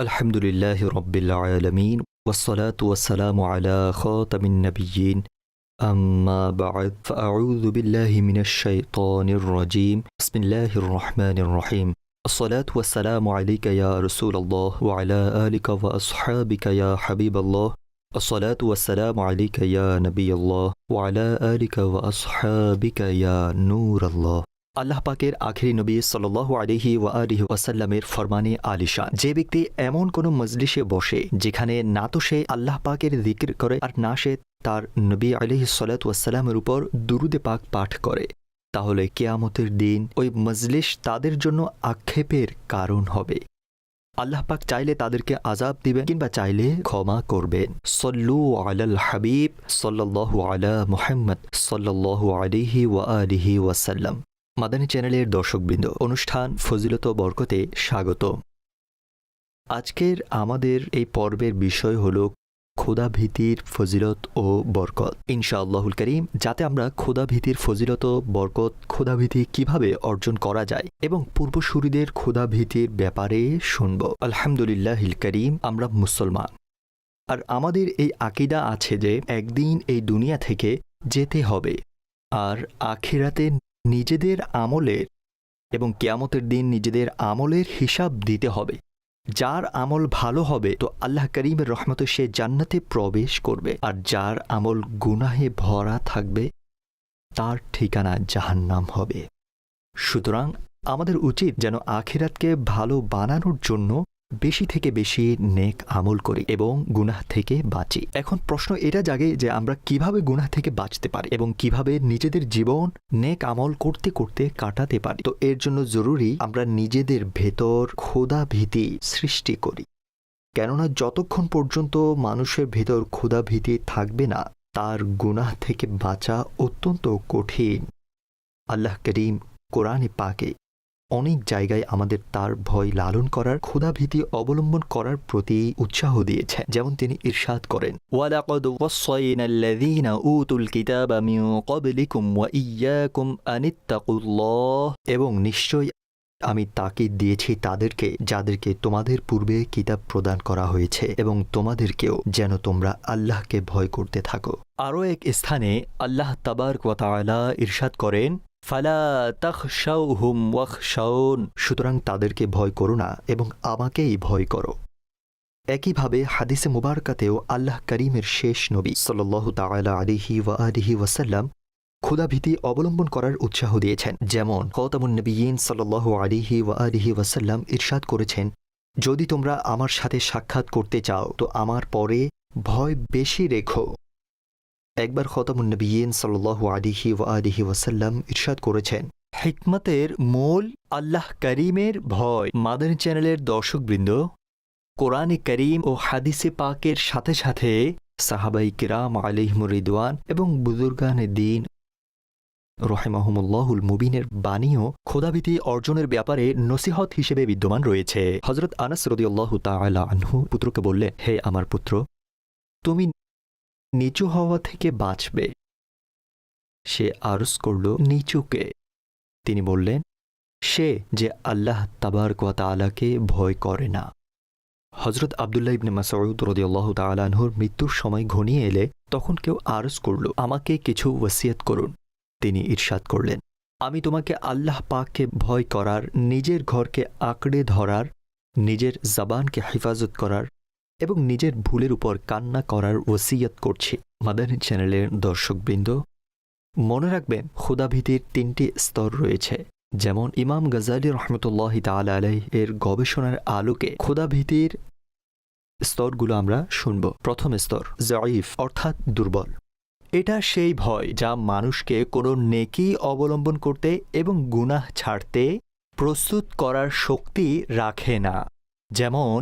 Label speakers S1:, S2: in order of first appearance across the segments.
S1: আলহামদুলিল্লাহি রাব্বিল আলামিন ওয়াসসালাতু ওয়াসসালামু আলা খাতামিন নাবিয়্যিন আম্মা বা'দ ফাআউযু বিল্লাহি মিনাশ শাইতানির রাজীম বিসমিল্লাহির রহমানির রহিম আসসালাতু ওয়াসসালামু আলাইকা ইয়া রাসূলাল্লাহ ওয়া আলা আলিকা ওয়া আসহাবিকা ইয়া হাবিবাল্লাহ আসসালাতু ওয়াসসালামু আলাইকা ইয়া নবিয়াল্লাহ ওয়া আলা আলিকা ওয়া আসহাবিকা ইয়া নূরাল্লাহ। আল্লাহ পাকের আখিরি নবী সাল্লাল্লাহু আলাইহি ওয়া আলিহি ওয়াসাল্লামের ফরমানে আলিশান। যে ব্যক্তি এমন কোনো মজলিসে বসে যেখানে না তো সে আল্লাহ পাকের যিকির করে আর না সে তার নবী আলাইহিস সালাতু ওয়াসসালামের উপর দুরূদে পাক পাঠ করে, তাহলে কিয়ামতের দিন ওই মজলিস তাদের জন্য আক্ষেপের কারণ হবে। আল্লাহ পাক চাইলে তাদেরকে আযাব দিবেন কিংবা চাইলে ক্ষমা করবেন। সল্লু আলাল হাবিব সাল্লাল্লাহু আলা মুহাম্মদ সাল্লাল্লাহু আলাইহি ওয়া আলিহি ওয়াসাল্লাম। মাদানী চ্যানেলের দর্শকবৃন্দ, অনুষ্ঠান ফজিলত ও বরকতে স্বাগত। আজকের আমাদের এই পর্বের বিষয় হল খোদাভীতির ফজিলত ও বরকত। ইনশাআল্লাহুল কারীম, যাতে আমরা খোদাভীতির ফজিলত ও বরকত, খোদাভীতি কিভাবে অর্জন করা যায় এবং পূর্বসূরীদের খোদাভীতির ব্যাপারে শুনব। আলহামদুলিল্লাহিল কারীম, আমরা মুসলমান, আর আমাদের এই আকীদা আছে যে একদিন এই দুনিয়া থেকে যেতে হবে, আর আখিরাতে নিজেদের আমলের এবং কিয়ামতের দিন নিজেদের আমলের হিসাব দিতে হবে। যার আমল ভালো হবে তো আল্লাহ করিমের রহমতে সে জান্নাতে প্রবেশ করবে, আর যার আমল গুনাহে ভরা থাকবে তার ঠিকানা জাহান্নাম হবে। সুতরাং আমাদের উচিত যেন আখিরাতকে ভালো বানানোর জন্য বেশি থেকে বেশি নেক আমল করি এবং গুনাহ থেকে বাঁচি। এখন প্রশ্ন এটা জাগে যে আমরা কিভাবে গুনাহ থেকে বাঁচতে পারি এবং কিভাবে নিজেদের জীবন নেক আমল করতে করতে কাটাতে পারি। তো এর জন্য জরুরি আমরা নিজেদের ভেতর খোদাভীতি সৃষ্টি করি, কেননা যতক্ষণ পর্যন্ত মানুষের ভেতর খোদাভীতি থাকবে না তার গুনাহ থেকে বাঁচা অত্যন্ত কঠিন। আল্লাহ করিম কোরআনে পাকে অনেক জায়গায় আমাদের তার ভয় লালন করার, খোদাভীতি অবলম্বন করার প্রতি উৎসাহ দিয়েছে। যেমন তিনি ইরশাদ করেন, ওয়ালাকাদ ওয়াসাইনাল্লাযীনা উতুল কিতাবা মিন ক্বাবলিকুম ওয়া ইয়্যাকুম আনিত্তাকুল্লাহ, এবং নিশ্চয় আমি তাকিদ দিয়েছি তাদেরকে যাদেরকে তোমাদের পূর্বে কিতাব প্রদান করা হয়েছে, এবং তোমাদেরকেও যেন তোমরা আল্লাহকে ভয় করতে থাকো। আরও এক স্থানে আল্লাহ তাবারক ওয়া তাআলা ইরশাদ করেন, ফালা তাখশাউহুম ওয়াখশাউন, সুতরাং তাদেরকে ভয় করো না এবং আমাকেই ভয় করো। একইভাবে হাদিসে মুবারকাতেও আল্লাহ করিমের শেষ নবী সাল্লাল্লাহু তাআলা আলাইহি ওয়া আলিহি ওয়াসাল্লাম খোদাভীতি অবলম্বন করার উৎসাহ দিয়েছেন। যেমন খাতামুন নবিয়্যিন সাল্লাল্লাহু আলাইহি ওয়া আলিহি ওয়াসাল্লাম ইরশাদ করেছেন, যদি তোমরা আমার সাথে সাক্ষাৎ করতে চাও তো আমার পরে ভয় বেশি রেখো। একবার খাতামুন নবিয়্যিন সাল্লাল্লাহু আলাইহি ওয়া আলিহি ওয়াসাল্লাম ইরশাদ করেছেন, হিকমতের মূল আল্লাহ করিমের ভয়। মাদানী চ্যানেলের দর্শকবৃন্দ, কোরআনে করিম ও হাদিসে পাকের সাথে সাথে সাহাবায়ে কিরাম আলাইহিমুর রিদওয়ান এবং বুজুর্গানে দ্বীন রহিমাহুমুল্লাহুল মুবিনের বাণীও খোদাভীতি অর্জনের ব্যাপারে নসিহত হিসেবে বিদ্যমান রয়েছে। হযরত আনাস রাদিয়াল্লাহু তাআলা আনহু পুত্রকে বললেন, হে আমার পুত্র, তুমি নিচু হওয়া থেকে বাঁচবে। সে আরজ করল, নিচুকে? তিনি বললেন, সে যে আল্লাহ তাবারক ওয়া তাআলাকে ভয় করে না। হযরত আব্দুল্লাহ ইবনে মাসউদ রাদিয়াল্লাহু তাআলা আনহুর মৃত্যুর সময় ঘনিয়ে এলে তখন কেউ আরজ করল, আমাকে কিছু ওসিয়ত করুন। তিনি ইরশাদ করলেন, আমি তোমাকে আল্লাহ পাককে ভয় করার, নিজের ঘরকে আঁকড়ে ধরার, নিজের জবানকে হেফাজত করার এবং নিজের ভুলের উপর কান্না করার ওসিয়ত করছি। মাদানী চ্যানেলের দর্শকবৃন্দ, মনে রাখবেন খোদাভীতির 3টি স্তর রয়েছে। যেমন ইমাম গাজ্জালী রহমতুল্লাহি তাআলা আলাইহি এর গবেষণার আলোকে খোদাভীতির স্তরগুলো আমরা শুনব। প্রথম স্তর যায়ীফ, অর্থাৎ দুর্বল। এটা সেই ভয় যা মানুষকে কোনো নেকি অবলম্বন করতে এবং গুনাহ ছাড়তে প্রস্তুত করার শক্তি রাখে না। যেমন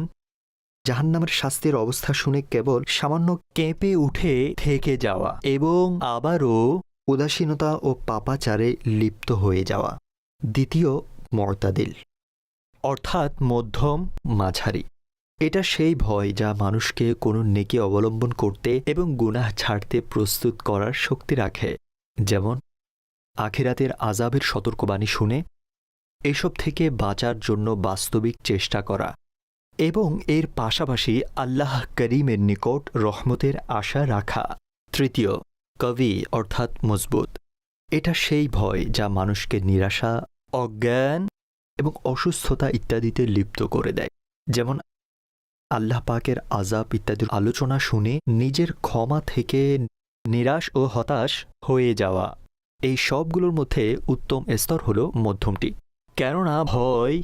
S1: জাহান্নামের শাস্তির অবস্থা শুনে কেবল সামান্য কেঁপে উঠে থেকে যাওয়া এবং আবারও উদাসীনতা ও পাপাচারে লিপ্ত হয়ে যাওয়া। দ্বিতীয় মুতাদিল, অর্থাৎ মধ্যম মাঝারি। এটা সেই ভয় যা মানুষকে কোনো নেকি অবলম্বন করতে এবং গুনাহ ছাড়তে প্রস্তুত করার শক্তি রাখে। যেমন আখিরাতের আযাবের সতর্কবাণী শুনে এসব থেকে বাঁচার জন্য বাস্তবিক চেষ্টা করা এবং এর পাশাপাশি আল্লাহ করিমের নিকট রহমতের আশা রাখা। তৃতীয়, কবি অর্থাৎ মজবুত। এটা সেই ভয় যা মানুষকে নিরাশা, অজ্ঞান এবং অসুস্থতা ইত্যাদিতে লিপ্ত করে দেয়। যেমন আল্লাহ পাকের আযাব ইত্যাদির আলোচনা শুনে নিজের ক্ষমা থেকে নিরাশ ও হতাশ হয়ে যাওয়া। এই সবগুলোর মধ্যে উত্তম স্তর হল মধ্যমটি। কেননা ভয়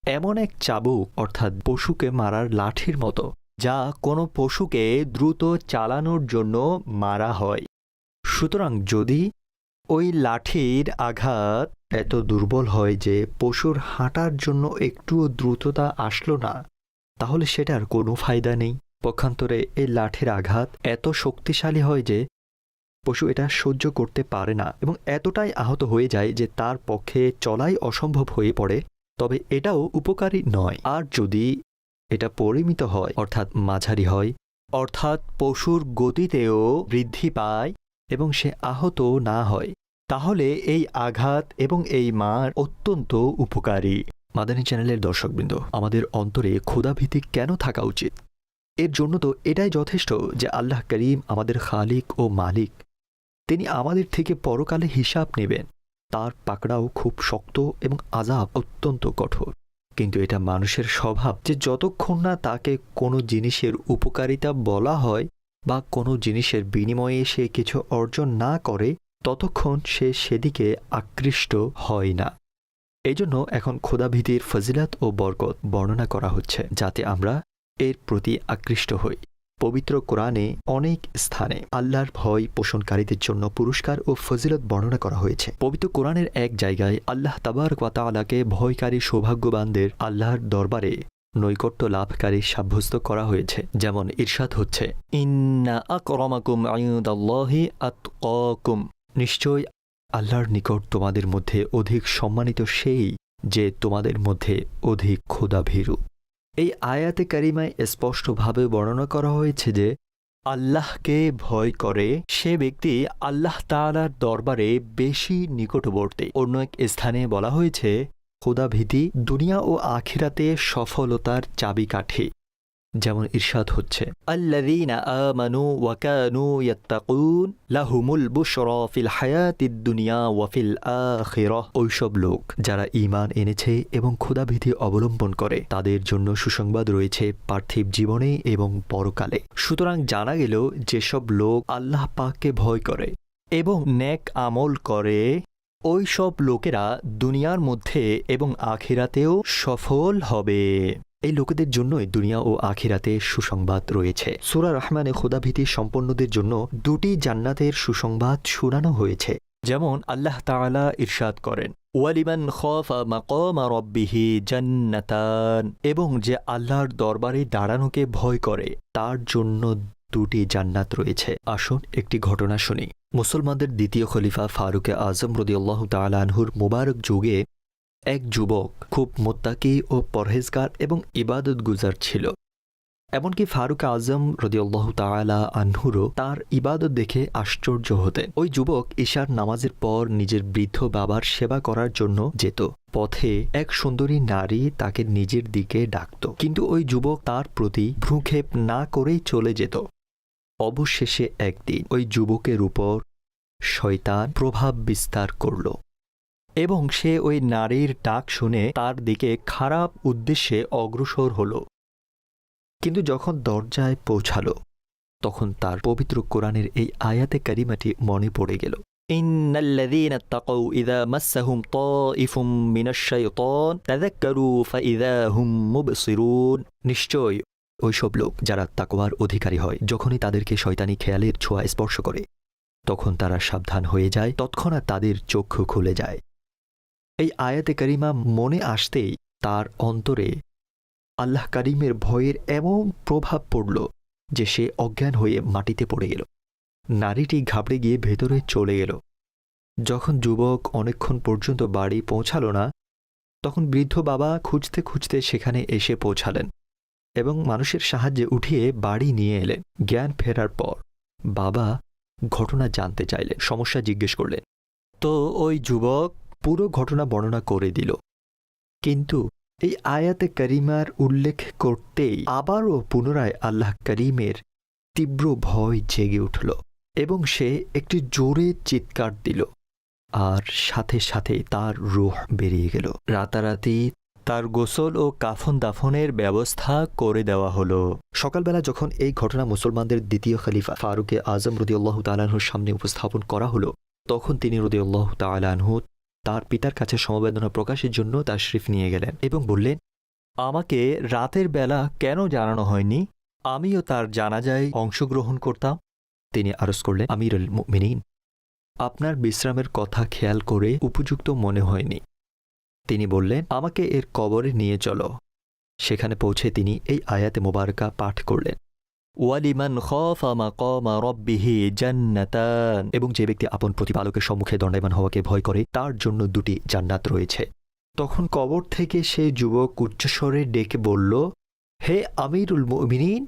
S1: এমন এক চাবুক অর্থাৎ পশুকে মারার লাঠির মতো, যা কোনো পশুকে দ্রুত চালানোর জন্য মারা হয়। সুতরাং যদি ওই লাঠির আঘাত এত দুর্বল হয় যে পশুর হাঁটার জন্য একটুও দ্রুততা আসলো না, তাহলে সেটার কোনো ফায়দা নেই। পক্ষান্তরে এই লাঠির আঘাত এত শক্তিশালী হয় যে পশু এটা সহ্য করতে পারে না এবং এতটাই আহত হয়ে যায় যে তার পক্ষে চলাই অসম্ভব হয়ে পড়ে, তবে এটাও উপকারী নয়। আর যদি এটা পরিমিত হয় অর্থাৎ মাঝারি হয়, অর্থাৎ পশুর গতিতেও বৃদ্ধি পায় এবং সে আহত না হয়, তাহলে এই আঘাত এবং এই মার অত্যন্ত উপকারী। মাদানী চ্যানেলের দর্শকবৃন্দ, আমাদের অন্তরে ক্ষুধাভীতি কেন থাকা উচিত? এর জন্য তো এটাই যথেষ্ট যে আল্লাহ করিম আমাদের খালিক ও মালিক। তিনি আমাদের থেকে পরকালে হিসাব নেবেন। তার পাকড়াও খুব শক্ত এবং আযাব অত্যন্ত কঠোর। কিন্তু এটা মানুষের স্বভাব যে যতক্ষণ না তাকে কোনো জিনিসের উপকারিতা বলা হয় বা কোনো জিনিসের বিনিময়ে সে কিছু অর্জন না করে, ততক্ষণ সে সেদিকে আকৃষ্ট হয় না। এই জন্য এখন ক্ষুধাভীতির ফজিলত ও বরকত বর্ণনা করা হচ্ছে, যাতে আমরা এর প্রতি আকৃষ্ট হই। পবিত্র কোরআনে অনেক স্থানে আল্লাহর ভয় পোষণকারীদের জন্য পুরস্কার ও ফজিলত বর্ণনা করা হয়েছে। পবিত্র কোরআনের এক জায়গায় আল্লাহ তাবারক ওয়া তাআলাকে ভয়কারী সৌভাগ্যবানদের আল্লাহর দরবারে নৈকট্য লাভকারী সাব্যস্ত করা হয়েছে। যেমন ইরশাদ হচ্ছে, ইন্না আকরামাকুম ইনদাল্লাহি আতকাকুম, নিশ্চয় আল্লাহর নিকট তোমাদের মধ্যে অধিক সম্মানিত সেই যে তোমাদের মধ্যে অধিক ক্ষুধাভীরু। এই আয়াতে কারিমায় স্পষ্টভাবে বর্ণনা করা হয়েছে যে আল্লাহকে ভয় করে সে ব্যক্তি আল্লাহ তাআলার দরবারে বেশি নিকটবর্তী। অন্য এক স্থানে বলা হয়েছে, ক্ষুধাভীতি দুনিয়া ও আখিরাতে সফলতার চাবিকাঠি। যেমন ইরশাদ হচ্ছে, আল্লাযীনা আমানু ওয়া কানু ইয়াত্তাকুন লাহুমুল বুশরা ফিল হায়াতিদ দুনিয়া ওয়া ফিল আখিরাহ। ওইসব লোক যারা ঈমান এনেছে এবং ক্ষুধাভীতি অবলম্বন করে, তাদের জন্য সুসংবাদ রয়েছে পার্থিব জীবনে এবং পরকালে। সুতরাং জানা গেল, যেসব লোক আল্লাহ পাককে ভয় করে এবং নেক আমল করে, ওই সব লোকেরা দুনিয়ার মধ্যে এবং আখিরাতেও সফল হবে। এই লোকেদের জন্যই দুনিয়া ও আখিরাতে সুসংবাদ রয়েছে। সূরা রহমানে ক্ষুধাভীতি সম্পন্নদের জন্য দুটি জান্নাতের সুসংবাদ শোনানো হয়েছে। যেমন আল্লাহ তাআলা ইরশাদ করেন, ওয়ালিমান খাফা মাকামা রাব্বিহি জান্নাতান, এবং যে আল্লাহর দরবারে দাঁড়ানোকে ভয় করে তার জন্য দুটি জান্নাত রয়েছে। আসুন একটি ঘটনা শুনি। মুসলমানদের দ্বিতীয় খলিফা ফারুকে আজম রাদিয়াল্লাহু তাআলা আনহুর মুবারক যুগে এক যুবক খুব মুত্তাকি ও পরহেজগার এবং ইবাদত গুজার ছিল। এমনকি ফারুক আজম রাদিয়াল্লাহু তাআলা আনহুরও তার ইবাদত দেখে আশ্চর্য হতেন। ওই যুবক ঈশার নামাজের পর নিজের বৃদ্ধ বাবার সেবা করার জন্য যেত। পথে এক সুন্দরী নারী তাকে নিজের দিকে ডাকত, কিন্তু ওই যুবক তার প্রতি ভ্রুক্ষেপ না করেই চলে যেত। অবশেষে একদিন ওই যুবকের উপর শয়তান প্রভাব বিস্তার করল এবং সে ওই নারীর ডাক শুনে তার দিকে খারাপ উদ্দেশ্যে অগ্রসর হল। কিন্তু যখন দরজায় পৌঁছাল, তখন তার পবিত্র কোরআনের এই আয়াতে কারিমাটি মনে পড়ে গেল, ইন্নাল্লাযীনা তাকাউ ইযা মাসসাহুম তাইফুম মিনাশ শাইতান তাযাক্কারু ফাইযা হুম মুবসিরুন। নিশ্চয় ওইসব লোক যারা তাকওয়ার অধিকারী হয়, যখনই তাদেরকে শয়তানি খেয়ালের ছোঁয়া স্পর্শ করে, তখন তারা সাবধান হয়ে যায়, তৎক্ষণাৎ তাদের চক্ষু খুলে যায়। এই আয়াতে কারিমা মনে আসতেই তার অন্তরে আল্লাহ কারিমের ভয়ের এমন প্রভাব পড়ল যে সে অজ্ঞান হয়ে মাটিতে পড়ে গেল। নারীটি ঘাবড়ে গিয়ে ভেতরে চলে গেল। যখন যুবক অনেকক্ষণ পর্যন্ত বাড়ি পৌঁছাল না, তখন বৃদ্ধ বাবা খুঁজতে খুঁজতে সেখানে এসে পৌঁছালেন এবং মানুষের সাহায্যে উঠিয়ে বাড়ি নিয়ে এলেন। জ্ঞান ফেরার পর বাবা ঘটনা জানতে চাইলেন, সমস্যা জিজ্ঞেস করলেন। তো ওই যুবক পুরো ঘটনা বর্ণনা করে দিল। কিন্তু এই আয়াতে করিমার উল্লেখ করতেই আবারও পুনরায় আল্লাহ করিমের তীব্র ভয় জেগে উঠল এবং সে একটি জোরে চিৎকার দিল, আর সাথে সাথে তার রূহ বেরিয়ে গেল। রাতারাতি তার গোসল ও কাফন দাফনের ব্যবস্থা করে দেওয়া হলো। সকালবেলা যখন এই ঘটনা মুসলমানদের দ্বিতীয় খলিফা ফারুকে আজম রাদিয়াল্লাহু তাআলা আনহুর সামনে উপস্থাপন করা হলো, তখন তিনি রাদিয়াল্লাহু তাআলা আনহু তার পিতার কাছে সমবেদনা প্রকাশের জন্য তাশরিফ নিয়ে গেলেন এবং বললেন, আমাকে রাতের বেলা কেন জানানো হয়নি? আমিও তার জানাজায় অংশগ্রহণ করতাম। তিনি আরজ করলেন, আমিরুল মুমিনিন, আপনার বিশ্রামের কথা খেয়াল করে উপযুক্ত মনে হয়নি। তিনি বললেন, আমাকে এর কবরে নিয়ে চলো। সেখানে পৌঁছে তিনি এই আয়াতে মোবারকা পাঠ করলেন, ওয়ালিমান খাফা মাকামা রাব্বিহি জান্নাতান, এবং যে ব্যক্তি আপন প্রতিপালকের সম্মুখে দণ্ডায়মান হওয়াকে ভয় করে তার জন্য দুটি জান্নাত রয়েছে। তখন কবর থেকে সেই যুবক উচ্চস্বরে ডেকে বলল, হে আমিরুল মুমিনিন,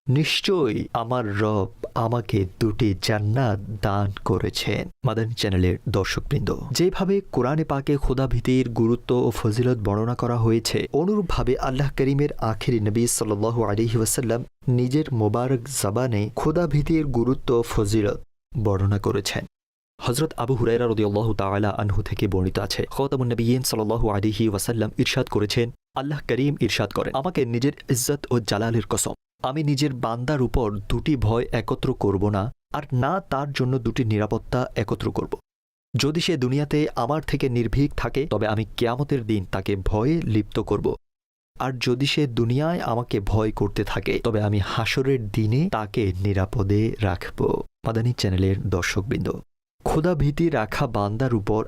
S1: নিশ্চয়ই আমার রব আমাকে দুটি জান্নাত দান করেছেন। মাদানী চ্যানেলের দর্শকবৃন্দ, যেভাবে কোরআনে পাকে খোদাভীতির গুরুত্ব ও ফজিলত বর্ণনা করা হয়েছে, অনুরূপভাবে আল্লাহ করিমের আখিরি নবী সাল্লাল্লাহু আলাইহি ওয়াসাল্লাম নিজের মোবারক জবানে খোদাভীতির গুরুত্ব ও ফজিলত বর্ণনা করেছেন। হযরত আবু হুরায়রা রাদিয়াল্লাহু তাআলা আনহু থেকে বর্ণিত আছে, খাতামুন নবিয়্যিন সাল্লাল্লাহু আলাইহি ওয়াসাল্লাম ইরশাদ করেছেন, আল্লাহ করিম ইরশাদ করেন, আমাকে নিজের ইজ্জত ও জালালের কসম, আমি নিজের বান্দার উপর দুটি ভয় একত্র করব না, আর না তার জন্য দুটি নিরাপত্তা একত্র করব। যদি সে দুনিয়াতে আমার থেকে নির্ভীক থাকে তবে আমি কিয়ামতের দিন তাকে ভয়ে লিপ্ত করব, আর যদি সে দুনিয়ায় আমাকে ভয় করতে থাকে তবে আমি হাসরের দিনে তাকে নিরাপদে রাখব। মাদানী চ্যানেলের দর্শকবৃন্দ, খোদাভীতি রাখা বান্দার উপর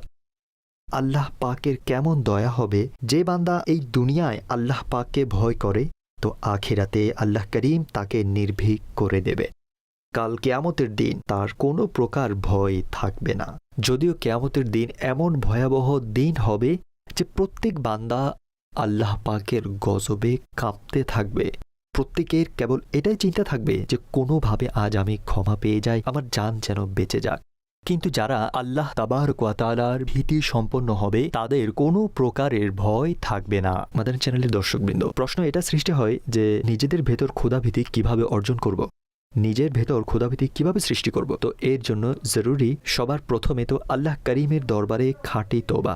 S1: আল্লাহ পাকের কেমন দয়া হবে! যে বান্দা এই দুনিয়ায় আল্লাহ পাককে ভয় করে, তো আখিরাতে আল্লাহ করিম তাকে নির্ভীক করে দেবে। কাল কিয়ামতের দিন তার কোনো প্রকার ভয় থাকবে না। যদিও কিয়ামতের দিন এমন ভয়াবহ দিন হবে যে প্রত্যেক বান্দা আল্লাহ পাকের গজবে কাঁপতে থাকবে। প্রত্যেকের কেবল এটাই চিন্তা থাকবে যে কোনোভাবে আজ আমি ক্ষমা পেয়ে যাই, আমার জান যেন বেঁচে যাক। কিন্তু যারা আল্লাহ তাবারক ওয়া তাআলার ভীতি সম্পন্ন হবে তাদের কোনো প্রকারের ভয় থাকবে না। মাদানী চ্যানেলের দর্শকবৃন্দ, প্রশ্ন এটা সৃষ্টি হয় যে নিজেদের ভেতর ক্ষুধাভীতি কিভাবে অর্জন করব, নিজের ভেতর ক্ষুধাভীতি কিভাবে সৃষ্টি করব? তো এর জন্য জরুরি সবার প্রথমে তো আল্লাহ করিমের দরবারে খাঁটি তওবা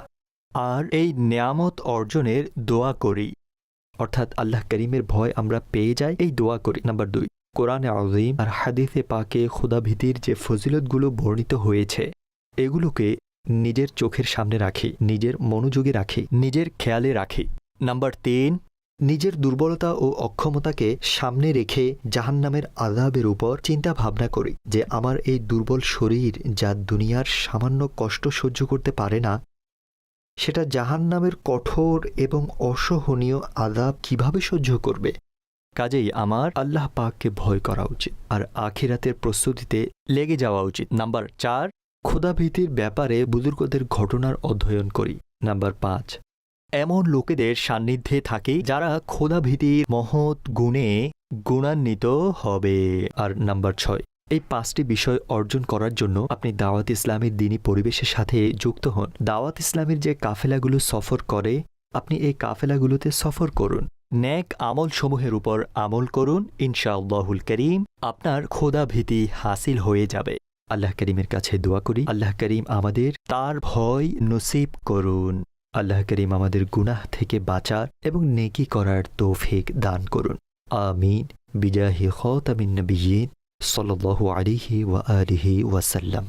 S1: আর এই নিয়ামত অর্জনের দোয়া করি, অর্থাৎ আল্লাহ করিমের ভয় আমরা পেয়ে যাই, এই দোয়া করি। নাম্বার 2, কোরআনে আযীম আর হাদিসে পাকে খোদাভীতির যে ফজিলতগুলো বর্ণিত হয়েছে এগুলোকে নিজের চোখের সামনে রাখি, নিজের মনোযোগে রাখি, নিজের খেয়ালে রাখি। নাম্বার 3, নিজের দুর্বলতা ও অক্ষমতাকে সামনে রেখে জাহান্নামের আযাবের উপর চিন্তা ভাবনা করি যে আমার এই দুর্বল শরীর যা দুনিয়ার সামান্য কষ্ট সহ্য করতে পারে না, সেটা জাহান্নামের কঠোর এবং অসহনীয় আযাব কিভাবে সহ্য করবে। কাজেই আমার আল্লাহ পাককে ভয় করা উচিত আর আখিরাতের প্রস্তুতিতে লেগে যাওয়া উচিত। নাম্বার 4, ক্ষুধাভীতির ব্যাপারে বুজুর্গদের ঘটনার অধ্যয়ন করি। নাম্বার 5, এমন লোকেদের সান্নিধ্যে থাকি যারা ক্ষুধাভীতির মহৎ গুণে গুণান্বিত হবে। আর নাম্বার 6, এই 5টি বিষয় অর্জন করার জন্য আপনি দাওয়াত ইসলামের দ্বীনী পরিবেশের সাথে যুক্ত হন। দাওয়াত ইসলামের যে কাফেলাগুলো সফর করে, আপনি এই কাফেলাগুলোতে সফর করুন, নেক আমল সমূহের উপর আমল করুন, ইনশাআল্লাহুল করিম আপনার ক্ষুধাভীতি হাসিল হয়ে যাবে। আল্লাহ করিমের কাছে দোয়া করি, আল্লাহ করিম আমাদের তার ভয় নসিব করুন। আল্লাহ করিম আমাদের গুনাহ থেকে বাঁচার এবং নেকি করার তৌফিক দান করুন। আমিন বিজাহি খাতামিন নবিয়্যিন সাল্লাল্লাহু আলাইহি ওয়া আলিহি ওয়াসাল্লাম।